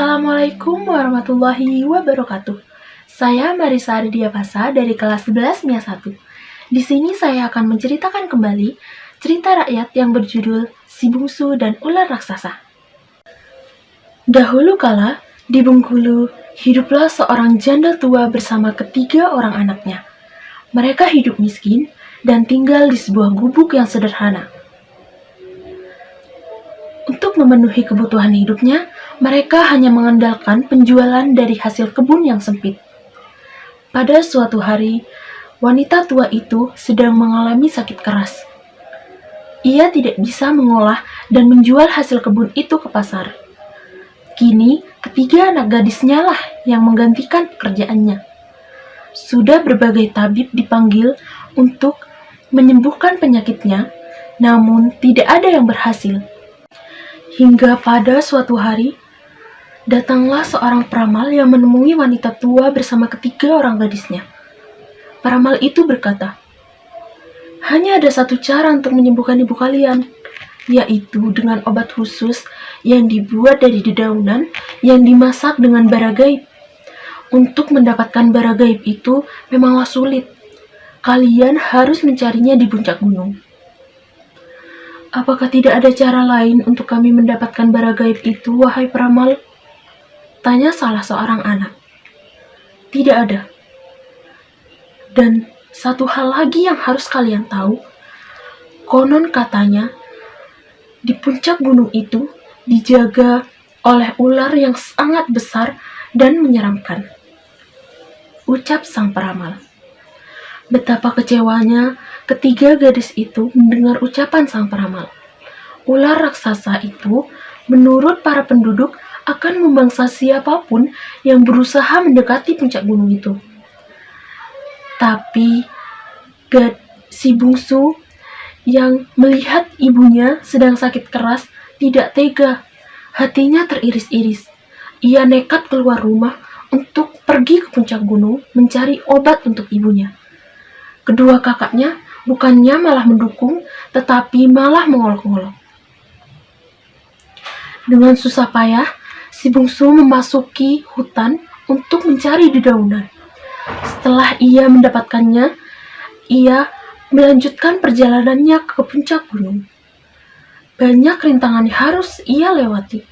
Assalamualaikum warahmatullahi wabarakatuh. Saya Marisa Ardiapasa dari kelas 11 MIA 1. Di sini saya akan menceritakan kembali cerita rakyat yang berjudul Si Bungsu dan Ular Raksasa. Dahulu kala, di Bengkulu, hiduplah seorang janda tua bersama ketiga orang anaknya. Mereka hidup miskin dan tinggal di sebuah gubuk yang sederhana. Untuk memenuhi kebutuhan hidupnya, mereka hanya mengandalkan penjualan dari hasil kebun yang sempit. Pada suatu hari, wanita tua itu sedang mengalami sakit keras. Ia tidak bisa mengolah dan menjual hasil kebun itu ke pasar. Kini, ketiga anak gadisnya lah yang menggantikan pekerjaannya. Sudah berbagai tabib dipanggil untuk menyembuhkan penyakitnya, namun tidak ada yang berhasil. Hingga pada suatu hari, datanglah seorang peramal yang menemui wanita tua bersama ketiga orang gadisnya. Peramal itu berkata, "Hanya ada satu cara untuk menyembuhkan ibu kalian, yaitu dengan obat khusus yang dibuat dari dedaunan yang dimasak dengan bara gaib. Untuk mendapatkan bara gaib itu memanglah sulit. Kalian harus mencarinya di puncak gunung." "Apakah tidak ada cara lain untuk kami mendapatkan bara gaib itu, wahai peramal?" tanya salah seorang anak. "Tidak ada. Dan satu hal lagi yang harus kalian tahu, konon katanya di puncak gunung itu dijaga oleh ular yang sangat besar dan menyeramkan," ucap sang peramal. Betapa kecewanya ketiga gadis itu mendengar ucapan sang peramal. Ular raksasa itu, menurut para penduduk, akan memangsa siapapun yang berusaha mendekati puncak gunung itu. Tapi si bungsu yang melihat ibunya sedang sakit keras tidak tega. Hatinya teriris-iris. Ia nekat keluar rumah untuk pergi ke puncak gunung mencari obat untuk ibunya. Kedua kakaknya bukannya malah mendukung, tetapi malah mengolok-olok. Dengan susah payah, si bungsu memasuki hutan untuk mencari dedaunan. Setelah ia mendapatkannya, ia melanjutkan perjalanannya ke puncak gunung. Banyak rintangan harus ia lewati.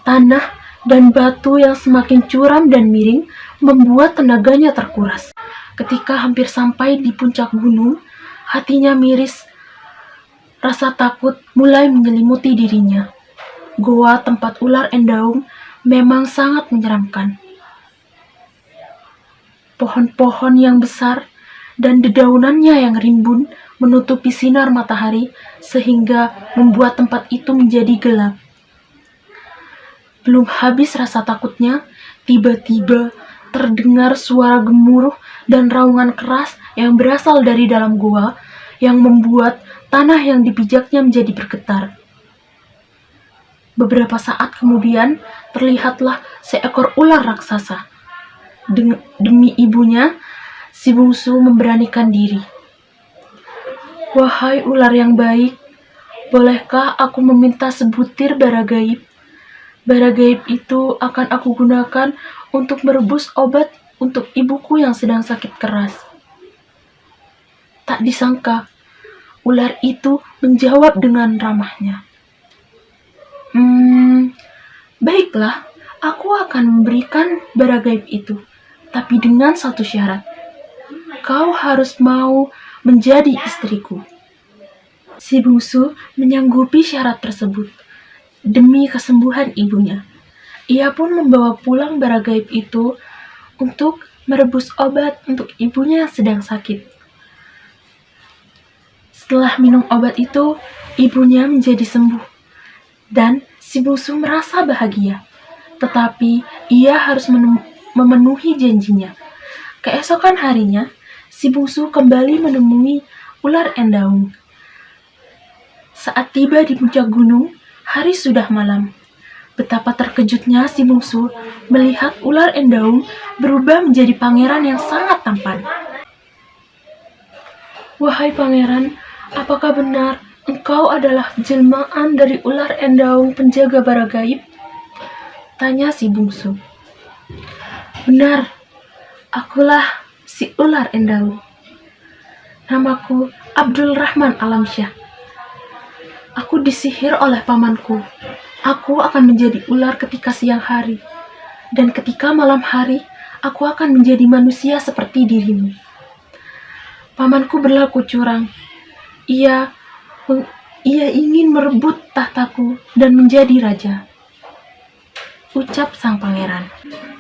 Tanah dan batu yang semakin curam dan miring membuat tenaganya terkuras. Ketika hampir sampai di puncak gunung, hatinya miris. Rasa takut mulai menyelimuti dirinya. Goa tempat ular endaung memang sangat menyeramkan. Pohon-pohon yang besar dan dedaunannya yang rimbun menutupi sinar matahari sehingga membuat tempat itu menjadi gelap. Belum habis rasa takutnya, tiba-tiba terdengar suara gemuruh dan raungan keras yang berasal dari dalam goa yang membuat tanah yang dipijaknya menjadi bergetar. Beberapa saat kemudian terlihatlah seekor ular raksasa. Demi ibunya, si bungsu memberanikan diri. "Wahai ular yang baik, bolehkah aku meminta sebutir bara gaib? Bara gaib itu akan aku gunakan untuk merebus obat untuk ibuku yang sedang sakit keras." Tak disangka, ular itu menjawab dengan ramahnya. Baiklah, aku akan memberikan bara gaib itu, tapi dengan satu syarat. Kau harus mau menjadi istriku." Si bungsu menyanggupi syarat tersebut demi kesembuhan ibunya. Ia pun membawa pulang bara gaib itu untuk merebus obat untuk ibunya yang sedang sakit. Setelah minum obat itu, ibunya menjadi sembuh. Dan si bungsu merasa bahagia. Tetapi ia harus memenuhi janjinya. Keesokan harinya, si bungsu kembali menemui ular endaung. Saat tiba di puncak gunung, hari sudah malam. Betapa terkejutnya si bungsu melihat ular endaung berubah menjadi pangeran yang sangat tampan. "Wahai pangeran, apakah benar engkau adalah jelmaan dari ular endaung penjaga bara gaib?" Tanya si bungsu. Benar, akulah si ular Endalu. Namaku Abdul Rahman Alamsyah. Aku disihir oleh pamanku. Aku akan menjadi ular ketika siang hari. Dan ketika malam hari, aku akan menjadi manusia seperti dirimu. Pamanku berlaku curang. Ia ingin merebut tahtaku dan menjadi raja, ucap sang pangeran.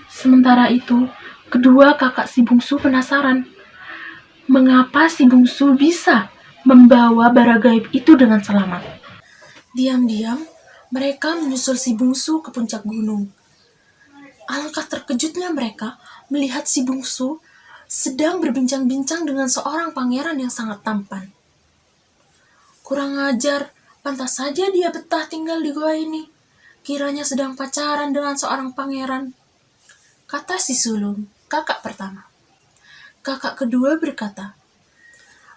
Sementara itu, kedua kakak si bungsu penasaran. Mengapa si bungsu bisa membawa bara gaib itu dengan selamat? Diam-diam, mereka menyusul si bungsu ke puncak gunung. Alangkah terkejutnya mereka melihat si bungsu sedang berbincang-bincang dengan seorang pangeran yang sangat tampan. Kurang ajar, pantas saja dia betah tinggal di gua ini. Kiranya sedang pacaran dengan seorang pangeran, kata si sulung, kakak pertama. Kakak kedua berkata,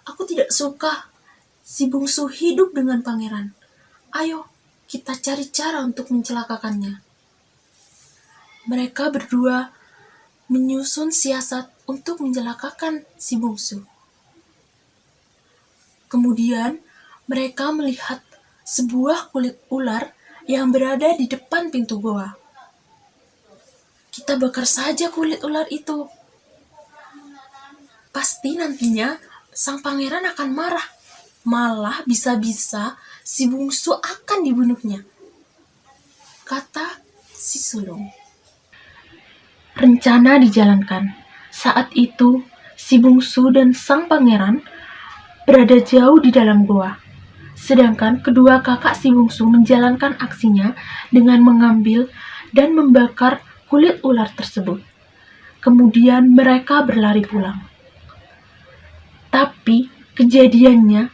aku tidak suka si bungsu hidup dengan pangeran. Ayo, kita cari cara untuk mencelakakannya. Mereka berdua menyusun siasat untuk mencelakakan si bungsu. Kemudian, mereka melihat sebuah kulit ular yang berada di depan pintu goa. Kita bakar saja kulit ular itu. Pasti nantinya sang pangeran akan marah. Malah bisa-bisa si bungsu akan dibunuhnya, kata si sulung. Rencana dijalankan. Saat itu, si bungsu dan sang pangeran berada jauh di dalam goa. Sedangkan kedua kakak si bungsu menjalankan aksinya dengan mengambil dan membakar kulit ular tersebut. Kemudian mereka berlari pulang. Tapi kejadiannya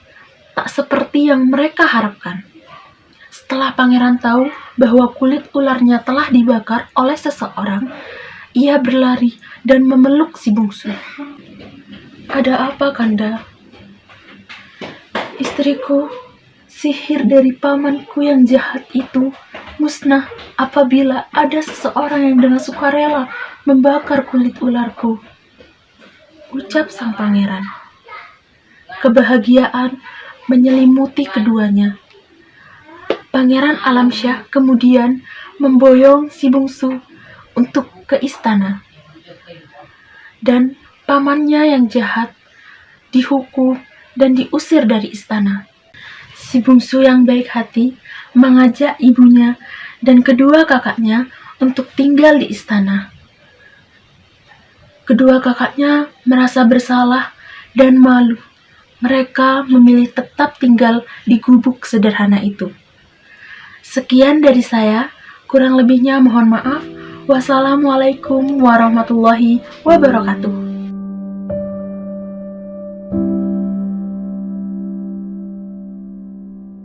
tak seperti yang mereka harapkan. Setelah pangeran tahu bahwa kulit ularnya telah dibakar oleh seseorang, ia berlari dan memeluk si bungsu. Ada apa, Kanda? Istriku, sihir dari pamanku yang jahat itu musnah apabila ada seseorang yang dengan sukarela membakar kulit ularku, ucap sang pangeran. Kebahagiaan menyelimuti keduanya. Pangeran Alamsyah kemudian memboyong si bungsu untuk ke istana. Dan pamannya yang jahat dihukum dan diusir dari istana. Si bungsu yang baik hati mengajak ibunya dan kedua kakaknya untuk tinggal di istana. Kedua kakaknya merasa bersalah dan malu. Mereka memilih tetap tinggal di gubuk sederhana itu. Sekian dari saya, kurang lebihnya mohon maaf. Wassalamualaikum warahmatullahi wabarakatuh.